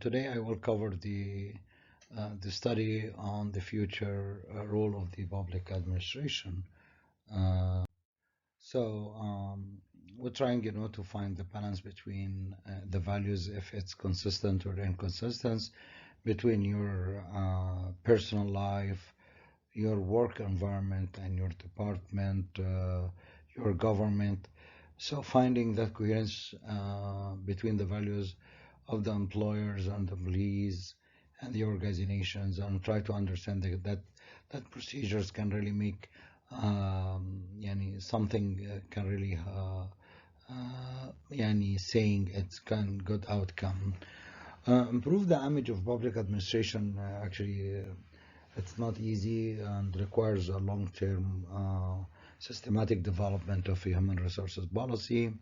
Today I will cover the study on the future role of the public administration. Uh, we're trying, to find the balance between the values, if it's consistent or inconsistent, between your personal life, your work environment, and your department, your government. So finding that coherence between the values of the employers and the employees and the organizations, and try to understand that procedures can really make something can really saying it's can good outcome. Improve the image of public administration. Actually, it's not easy and requires a long-term systematic development of a human resources policy.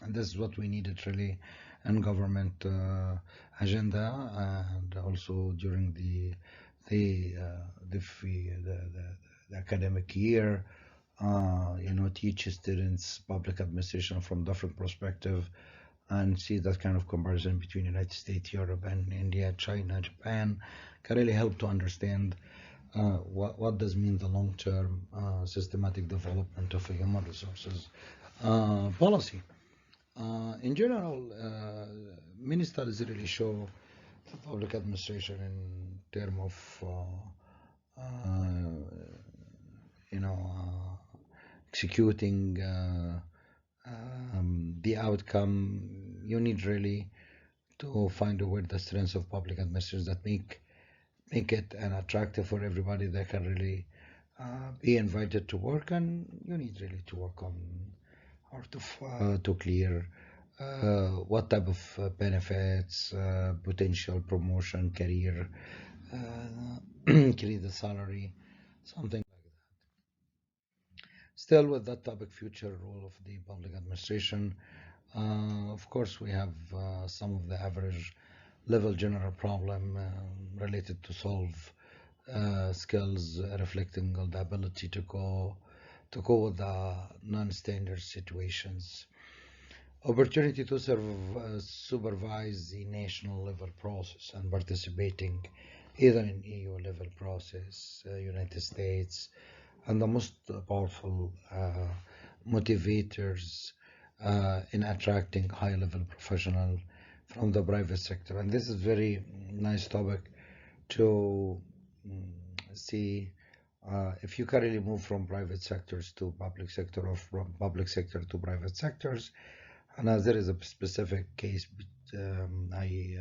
And this is what we needed really in government agenda, and also during the academic year. Teach students public administration from different perspective, and see that kind of comparison between United States, Europe, and India, China, Japan can really help to understand what does mean the long-term systematic development of a human resources policy. In general, many studies really show the public administration in terms of executing the outcome. You need really to find where the strengths of public administration that make it an attractive for everybody that can really be invited to work, and you need really to work on or to clear what type of benefits, potential promotion, career, create the salary, something like that. Still with that topic, future role of the public administration. Of course, we have some of the average level general problem related to solve skills reflecting on the ability to go with the non-standard situations. Opportunity to supervise the national level process and participating either in EU level process, United States, and the most powerful motivators in attracting high level professional from the private sector. And this is very nice topic to see if you can really move from private sectors to public sector, or from public sector to private sectors. And as there is a specific case, I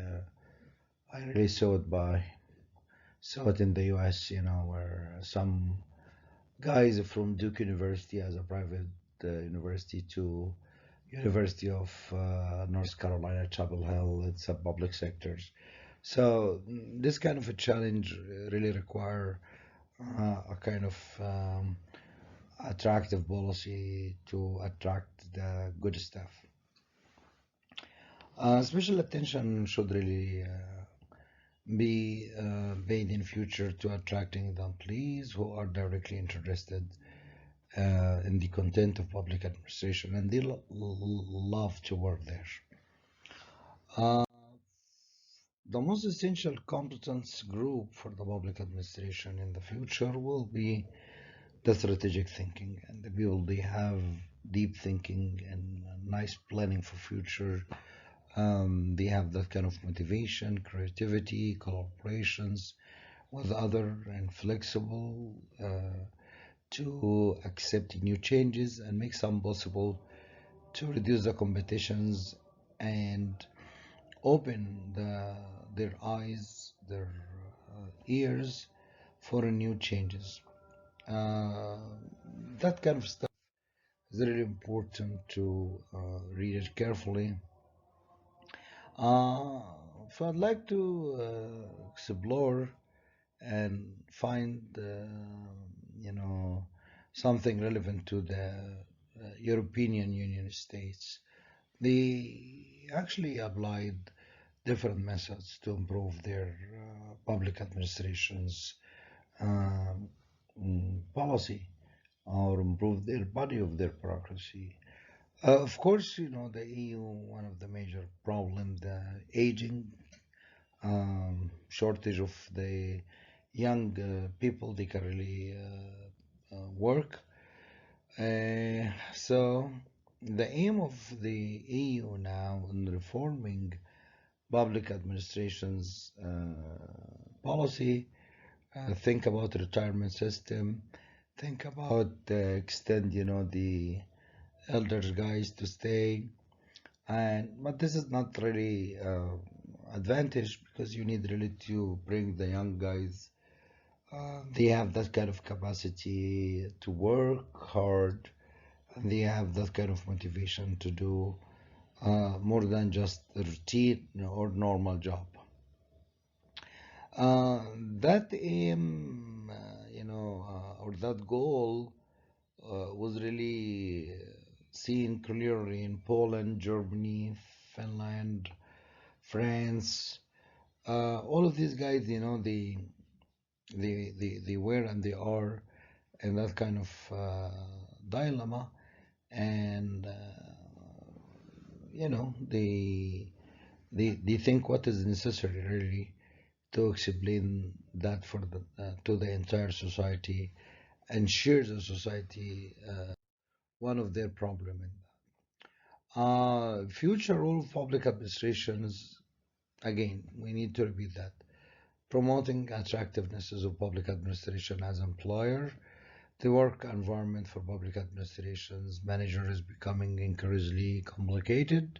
really saw it in the US, where some guys from Duke University as a private university to University of North Carolina, Chapel Hill, it's a public sectors. So this kind of a challenge really require a kind of attractive policy to attract the good staff. Special attention should really be paid in future to attracting the employees who are directly interested in the content of public administration, and they love to work there. The most essential competence group for the public administration in the future will be the strategic thinking, and the people they have deep thinking and nice planning for future. They have that kind of motivation, creativity, collaborations with other, and flexible to accept new changes and make some possible, to reduce the competitions and open their eyes, their ears for new changes. That kind of stuff is really important to read it carefully. So I'd like to explore and find, something relevant to the European Union states. They actually applied different methods to improve their public administration's policy, or improve their body of their bureaucracy. Of course, the EU, one of the major problems, the aging shortage of the young people they can really work. So the aim of the EU now in reforming public administration's policy, think about retirement system, think about extend, the elders guys to stay, but this is not really advantage because you need really to bring the young guys. They have that kind of capacity to work hard, and they have that kind of motivation to do more than just a routine or normal job. That aim, or that goal was really seen clearly in Poland, Germany, Finland, France. All of these guys, they were and they are in that kind of dilemma, and they think what is necessary really to explain that for to the entire society and share the society one of their problem in that. Future role of public administrations, again, we need to repeat that. Promoting attractiveness of public administration as employer, the work environment for public administrations manager is becoming increasingly complicated,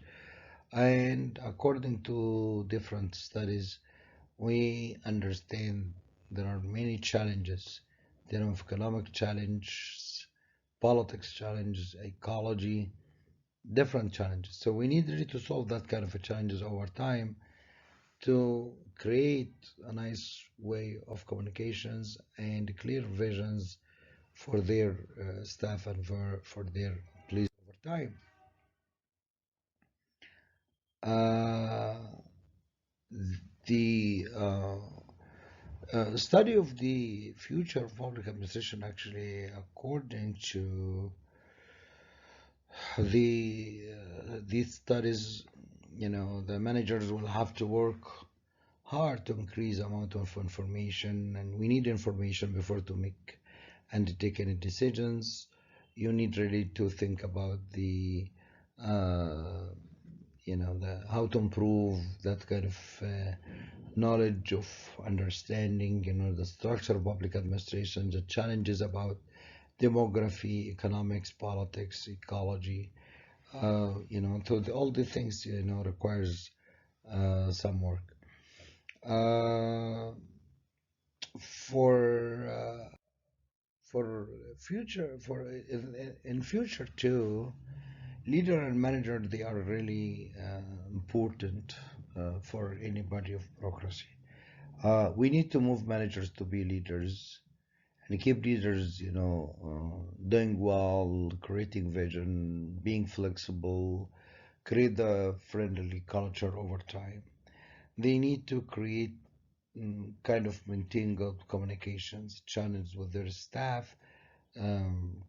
and according to different studies, we understand there are many challenges. There are economic challenges, politics challenges, ecology, different challenges. So we need really to solve that kind of challenges over time to create a nice way of communications and clear visions for their staff and for their employees over time. Uh, the study of the future of public administration, actually, according to these studies, the managers will have to work hard to increase amount of information, and we need information before to make and to take any decisions. You need really to think about the how to improve that kind of knowledge of understanding, the structure of public administration, the challenges about demography, economics, politics, ecology, all the things, requires some work. Uh, for for future, in future too, leader and manager, they are really important for any body of bureaucracy. We need to move managers to be leaders and keep leaders, doing well, creating vision, being flexible, create the friendly culture over time. They need to create kind of maintain good communications channels with their staff,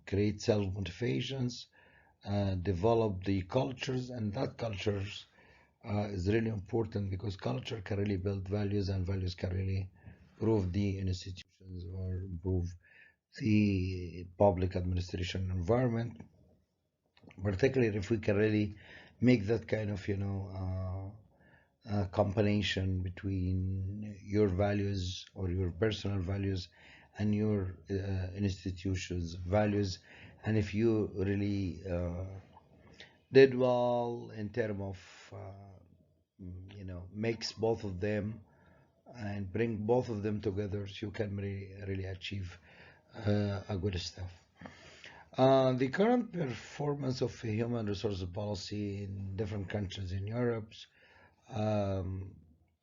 create self motivations, develop the cultures, and that cultures is really important because culture can really build values, and values can really improve the institutions or improve the public administration environment, particularly if we can really make that kind of combination between your values or your personal values and your institution's values, and if you really did well in terms of mix both of them and bring both of them together, so you can really achieve a good stuff. The current performance of human resources policy in different countries in Europe, um,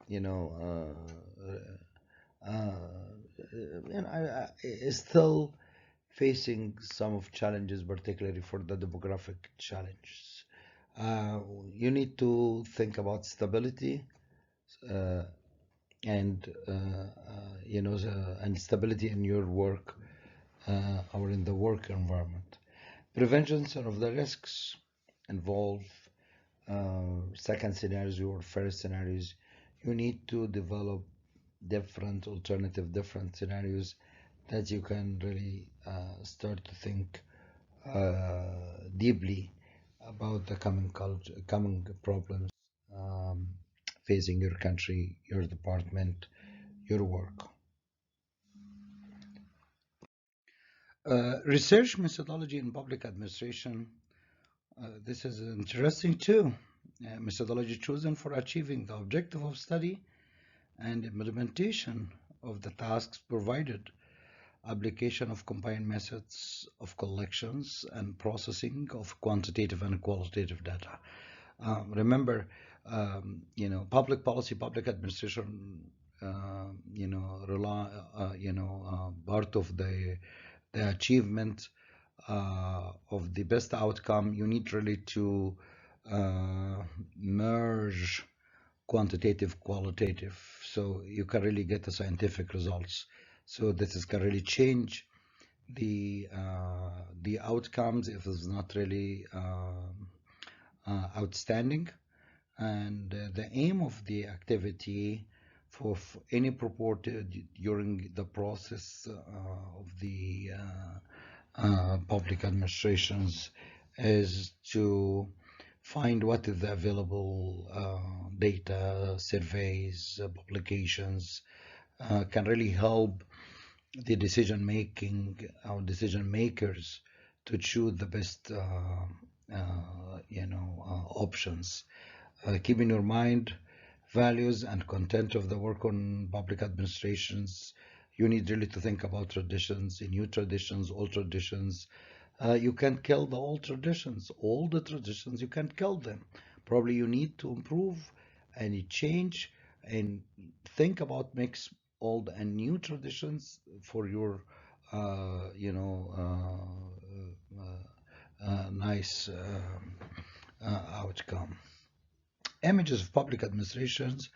you know, is still facing some of challenges, particularly for the demographic challenges. You need to think about stability uh, and and stability in your work or in the work environment. Prevention of the risks involve second scenarios or first scenarios. you need to develop different scenarios that you can really start to think deeply about the coming problems um, facing your country, your department, your work. Research methodology in public administration. This is interesting too. Methodology chosen for achieving the objective of study and implementation of the tasks provided. Application of combined methods of collections and processing of quantitative and qualitative data. Remember, public policy, public administration, part of the achievement of the best outcome, you need really to merge quantitative, qualitative, so you can really get the scientific results. So this can really change the outcomes if it's not really outstanding. And the aim of the activity for any purported during the process of the public administrations is to find what is the available data, surveys, publications, can really help the decision makers to choose the best options. Keep in your mind values and content of the work on public administrations. You need really to think about traditions, new traditions, old traditions. You can't kill the old traditions. All the traditions, you can't kill them. Probably you need to improve and change and think about mix old and new traditions for your nice outcome. Images of public administrations,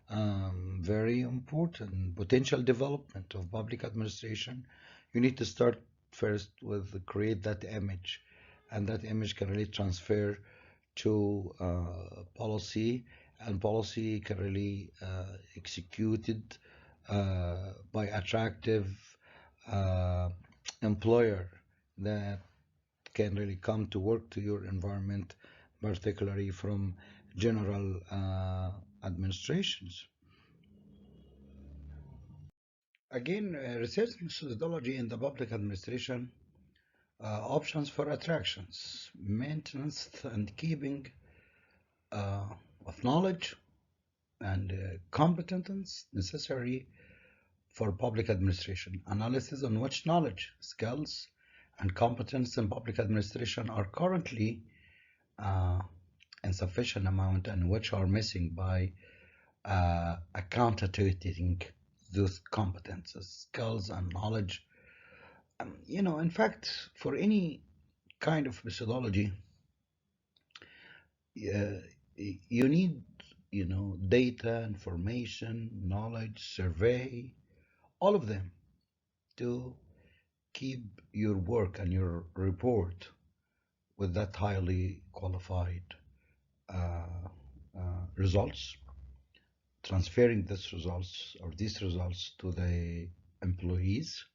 very important. Potential development of public administration. You need to start first with create that image, and that image can really transfer to policy, and policy can really executed by attractive employer that can really come to work to your environment, particularly from general administrations. Again, research methodology in the public administration, options for attractions, maintenance and keeping of knowledge and competence necessary for public administration. Analysis on which knowledge, skills, and competence in public administration are currently insufficient amount and which are missing by accounting those competences, skills, and knowledge. In fact, for any kind of methodology, you need, data, information, knowledge, survey, all of them to keep your work and your report with that highly qualified results, transferring these results to the employees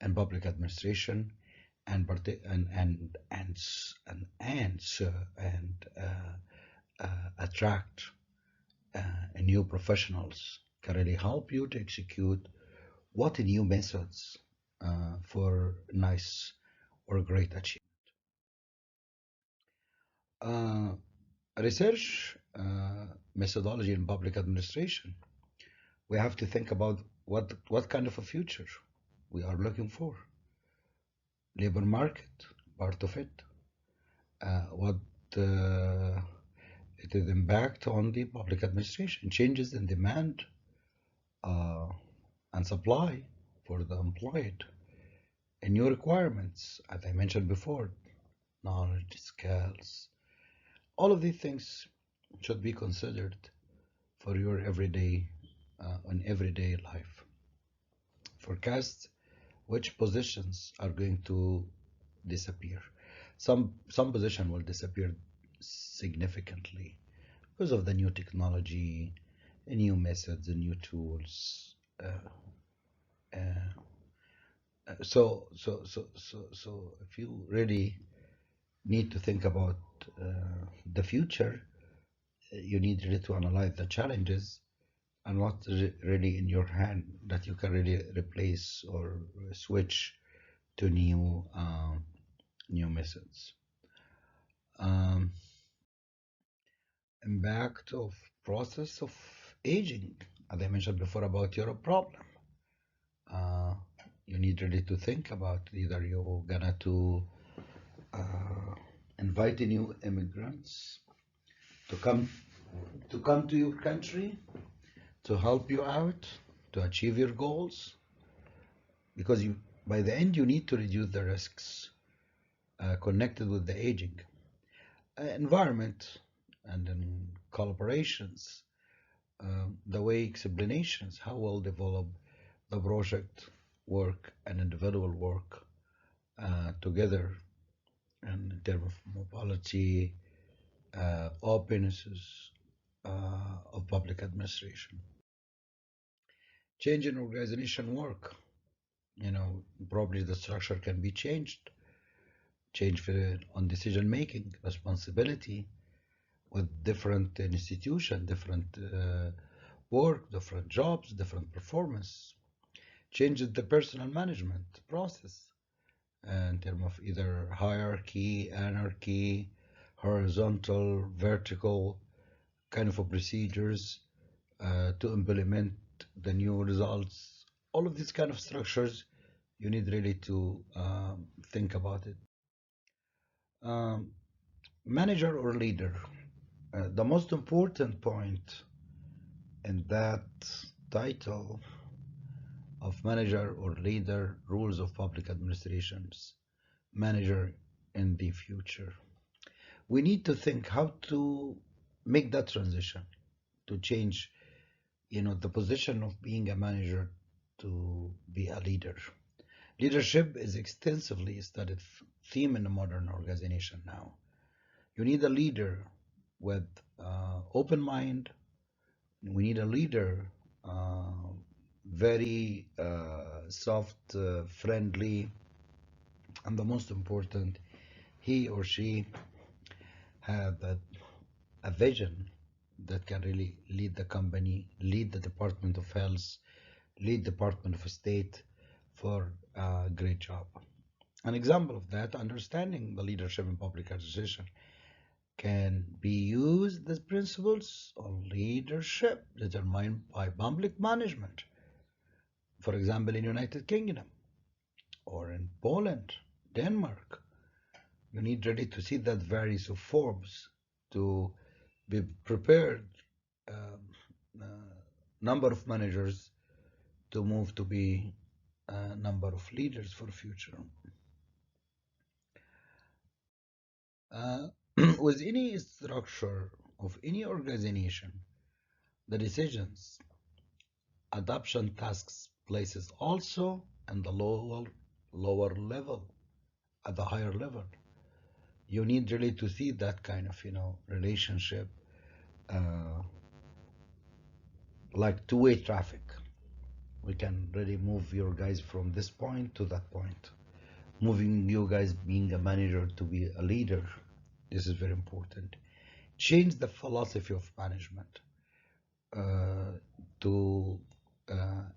and public administration, and attract new professionals can really help you to execute what new methods for nice or great achievement. Research methodology in public administration. We have to think about what kind of a future we are looking for. Labor market, part of it. What it is impact on the public administration, changes in demand and supply for the employed, and new requirements, as I mentioned before, knowledge, skills. All of these things should be considered for your everyday life. Forecast which positions are going to disappear. Some position will disappear significantly because of the new technology, new methods and new tools. So if you really need to think about the future, you need really to analyze the challenges and what's really in your hand that you can really replace or switch to new methods. Impact of process of aging, as I mentioned before about your problem. You need really to think about either you're gonna to invite new immigrants to come to your country to help you out to achieve your goals, because you by the end you need to reduce the risks connected with the aging environment and in collaborations, the way explanations, how well develop the project work and individual work together, and in terms of mobility, openness of public administration. Change in organization work, probably the structure can be changed. Change on decision making, responsibility with different institution, different work, different jobs, different performance. Changes the personal management process in terms of either hierarchy, anarchy, horizontal, vertical kind of procedures to implement the new results. All of these kind of structures, you need really to think about it. Manager or leader. The most important point in that title of manager or leader, rules of public administrations, manager in the future. We need to think how to make that transition, to change, the position of being a manager to be a leader. Leadership is extensively studied theme in the modern organization now. You need a leader with open mind. We need a leader very soft, friendly, and the most important, he or she have a vision that can really lead the company, lead the Department of Health, lead Department of State for a great job. An example of that, understanding the leadership in public administration can be used as principles of leadership determined by public management. For example, in United Kingdom or in Poland, Denmark, you need really to see that varies of forms to be prepared, number of managers to move to be a number of leaders for the future. With any structure of any organization, the decisions, adoption tasks places also in the lower level, at the higher level. You need really to see that kind of relationship, like two-way traffic. We can really move your guys from this point to that point. Moving you guys being a manager to be a leader, this is very important. Change the philosophy of management to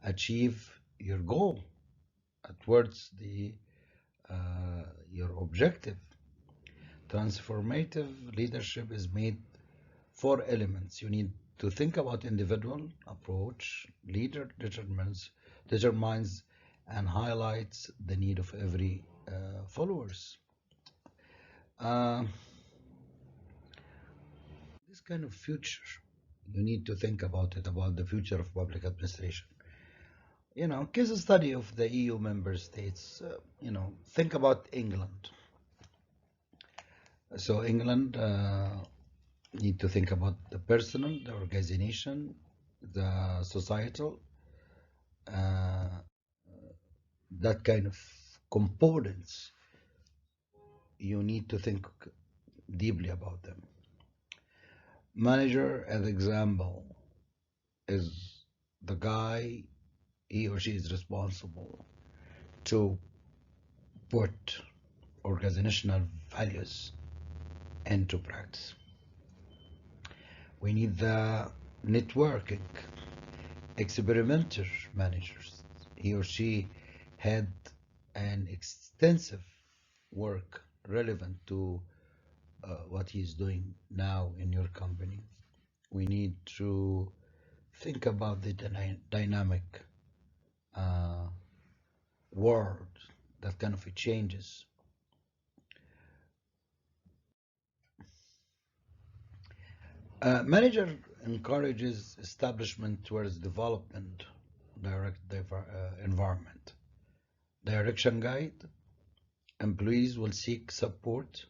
achieve your goal towards your objective. Transformative leadership is made 4 elements. You need to think about individual approach. Leader determines and highlights the need of every followers. This kind of future, you need to think about it, about the future of public administration. Case study of the EU member states, think about England. So England need to think about the personal, the organization, the societal, that kind of components. You need to think deeply about them. Manager as example, is the guy, he or she is responsible to put organizational values into practice. We need the networking, experimenter managers. He or she had an extensive work relevant to what he's doing now in your company. We need to think about the dynamic world that kind of changes. Manager encourages establishment towards development, environment. Direction guide, employees will seek support.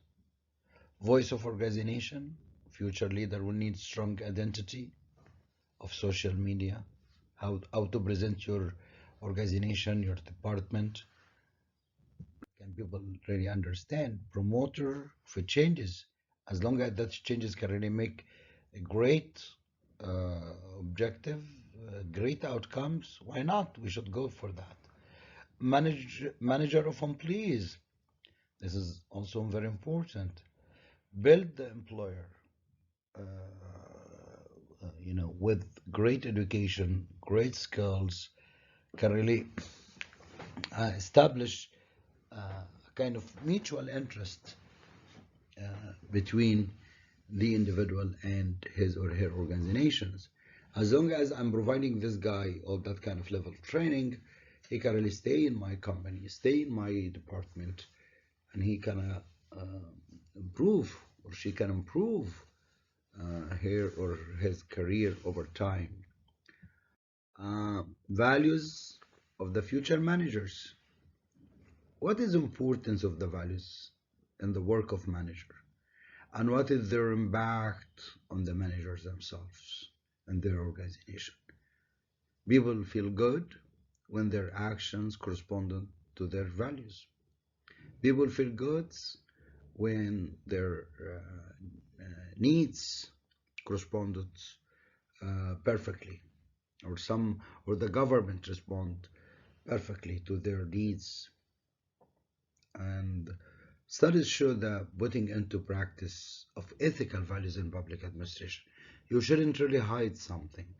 Voice of organization, future leader will need strong identity of social media, how to present your organization, your department. Can people really understand? Promoter for changes, as long as that changes can really make a great objective, great outcomes, why not? We should go for that. Manager of employees, this is also very important. Build the employer, with great education, great skills, can really establish a kind of mutual interest between the individual and his or her organizations. As long as I'm providing this guy all that kind of level of training, he can really stay in my company, stay in my department, and he can improve, or she can improve her or his career over time. Values of the future managers. What is the importance of the values in the work of manager? And what is their impact on the managers themselves and their organization? People feel good when their actions correspond to their values. People feel good when their needs corresponded perfectly, or the government respond perfectly to their needs. And studies show that putting into practice of ethical values in public administration, you shouldn't really hide something.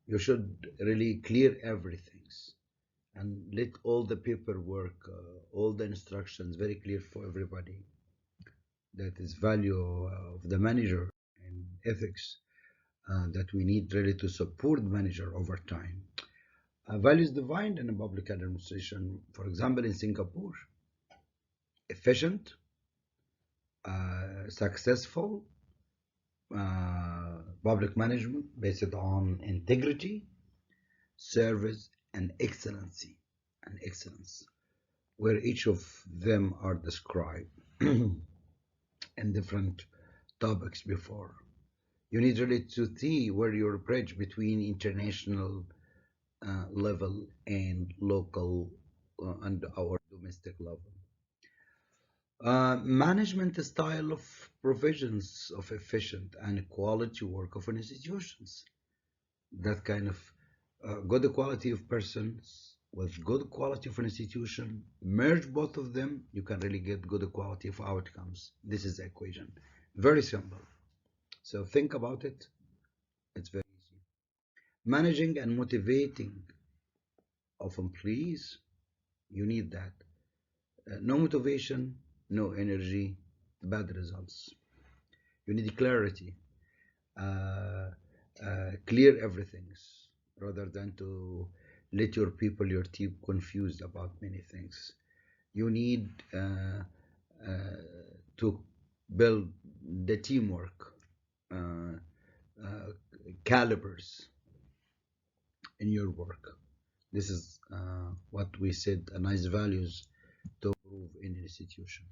You should really clear everything and let all the paperwork, all the instructions very clear for everybody. That is value of the manager and ethics that we need really to support the manager over time. Values defined in a public administration, for example, in Singapore: efficient, successful public management based on integrity, service, and excellence, where each of them are described in different topics before. You need really to see where your bridge between international level and local and our domestic level. Management style of provisions of efficient and quality work of institutions. That kind of good quality of persons with good quality of an institution, merge both of them, you can really get good quality of outcomes. This is the equation. Very simple. So think about it. It's very easy. Managing and motivating of employees, you need that. No motivation, no energy, bad results. You need clarity. Clear everything rather than to let your people, your team confused about many things. You need to build the teamwork, calibers in your work. This is what we said, nice values to improve in an institution.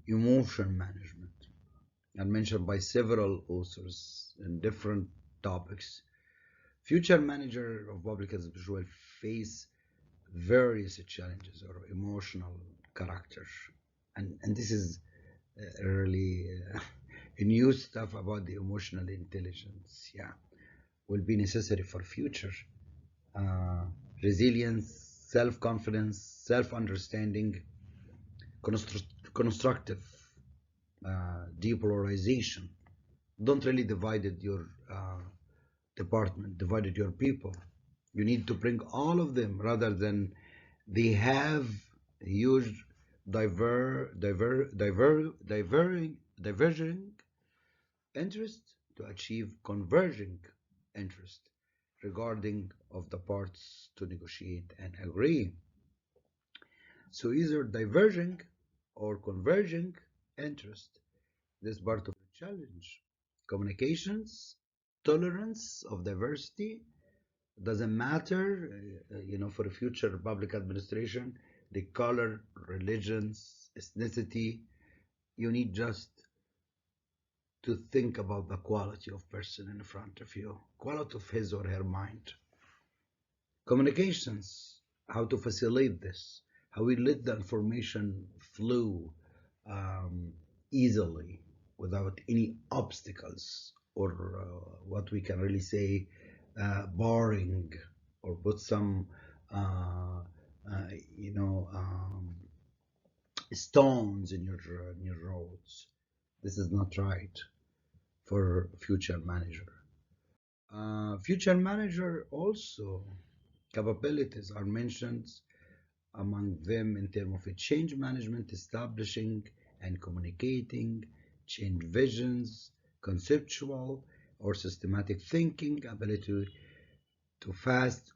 Emotion management, and mentioned by several authors in different topics. Future manager of public administration will face various challenges or emotional character, and this is really new stuff about the emotional intelligence. Yeah, will be necessary for future. Resilience, self-confidence, self-understanding, constructive depolarization. Don't really divided your department, divided your people. You need to bring all of them rather than they have huge diverging interest to achieve converging interest regarding of the parts to negotiate and agree. So either diverging or converging interest. This part of the challenge. Communications, tolerance of diversity doesn't matter, for a future public administration, the color, religions, ethnicity. You need just to think about the quality of person in front of you, quality of his or her mind. Communications, how to facilitate this, how we let the information flow easily without any obstacles or what we can really say barring or put some stones in your roads. This is not right for future manager. Future manager also capabilities are mentioned among them in terms of a change management, establishing and communicating change visions, conceptual or systematic thinking, ability to fast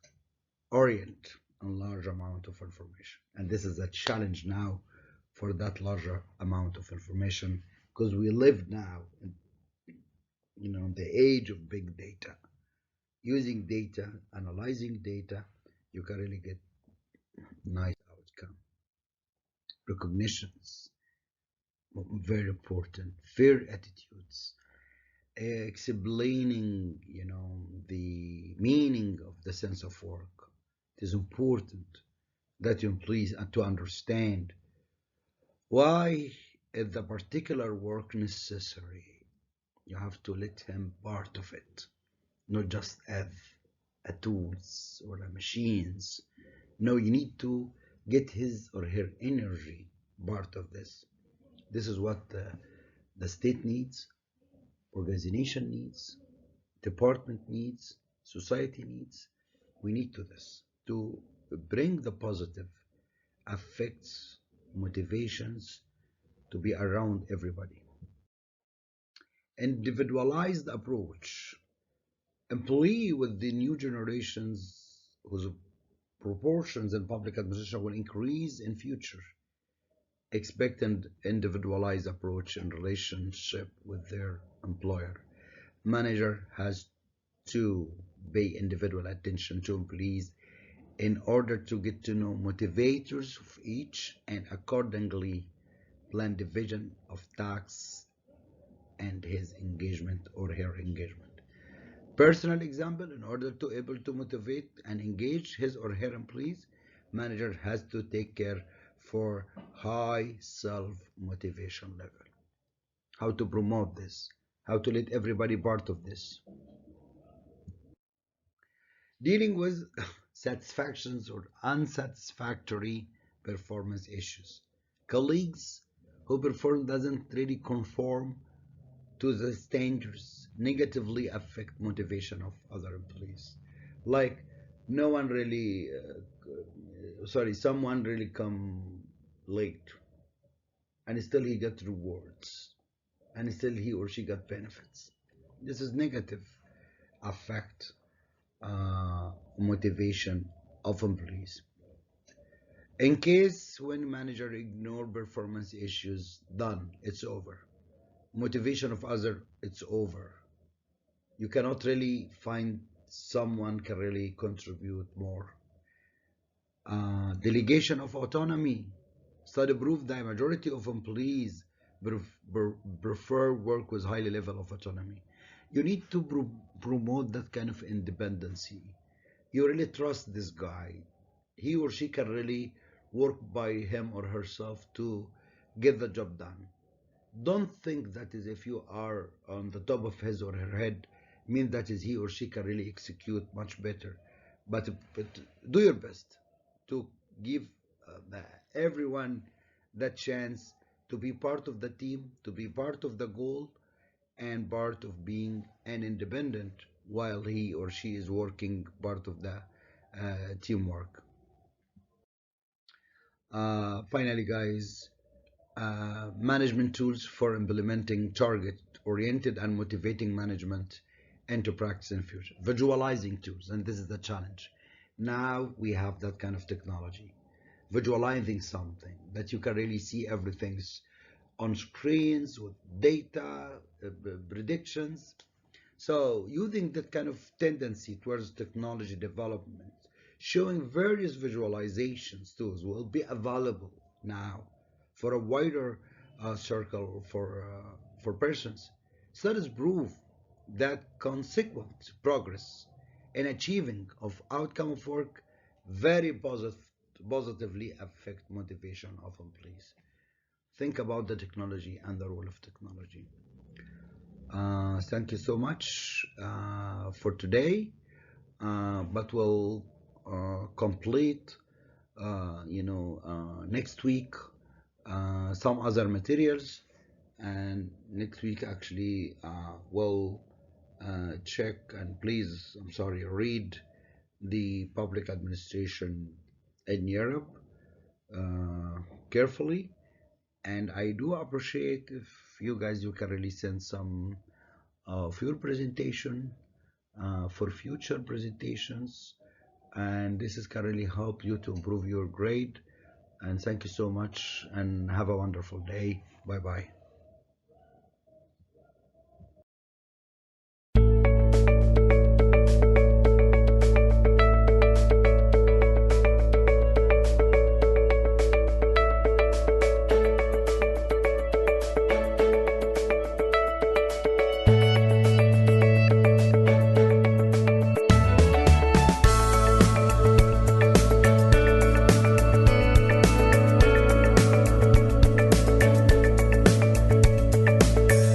orient on large amount of information. And this is a challenge now for that larger amount of information because we live now in the age of big data. Using data, analyzing data, you can really get nice outcome. Recognitions, very important. Fair attitudes, explaining, the meaning of the sense of work. It is important that you employees to understand why is the particular work necessary. You have to let him part of it, not just as a tools or a machines. No, you need to get his or her energy part of this. This is what the state needs, organization needs, department needs, society needs. We need to this to bring the positive affects, motivations to be around everybody. Individualized approach. Employee with the new generations whose proportions in public administration will increase in future. Expect an individualized approach in relationship with their employer. Manager has to pay individual attention to employees in order to get to know motivators of each and accordingly plan division of tasks and his engagement or her engagement. Personal example, in order to able to motivate and engage his or her employees, manager has to take care for high self-motivation level. How to promote this, how to let everybody part of this. Dealing with satisfactions or unsatisfactory performance issues. Colleagues who perform doesn't really conform to the standards negatively affect motivation of other employees. Like no one really, someone really come late and still he got rewards and still he or she got benefits. This is negative affect motivation of employees. In case when manager ignore performance issues, done, it's over. Motivation of other, it's over. You cannot really find someone can really contribute more. Delegation of autonomy. Study proved that a majority of employees prefer work with high level of autonomy. You need to promote that kind of independency. You really trust this guy. He or she can really work by him or herself to get the job done. Don't think that is if you are on the top of his or her head, mean that is he or she can really execute much better. But do your best to give everyone that chance to be part of the team, to be part of the goal, and part of being an independent while he or she is working part of the teamwork. Finally, guys, management tools for implementing target-oriented and motivating management into practice in the future. Visualizing tools, and this is the challenge. Now we have that kind of technology. Visualizing something that you can really see everything on screens with data, predictions. So using that kind of tendency towards technology development, showing various visualizations tools will be available now for a wider circle for persons. Studies prove that consequent progress in achieving of outcome of work very positively affect motivation of employees. Think about the technology and the role of technology. Thank you so much for today, but we'll complete, next week some other materials, and next week actually we'll check and please, I'm sorry, read the public administration in Europe carefully. And I do appreciate if you guys, you can really send some of your presentation for future presentations, and this is can really help you to improve your grade. And thank you so much and have a wonderful day. Bye bye.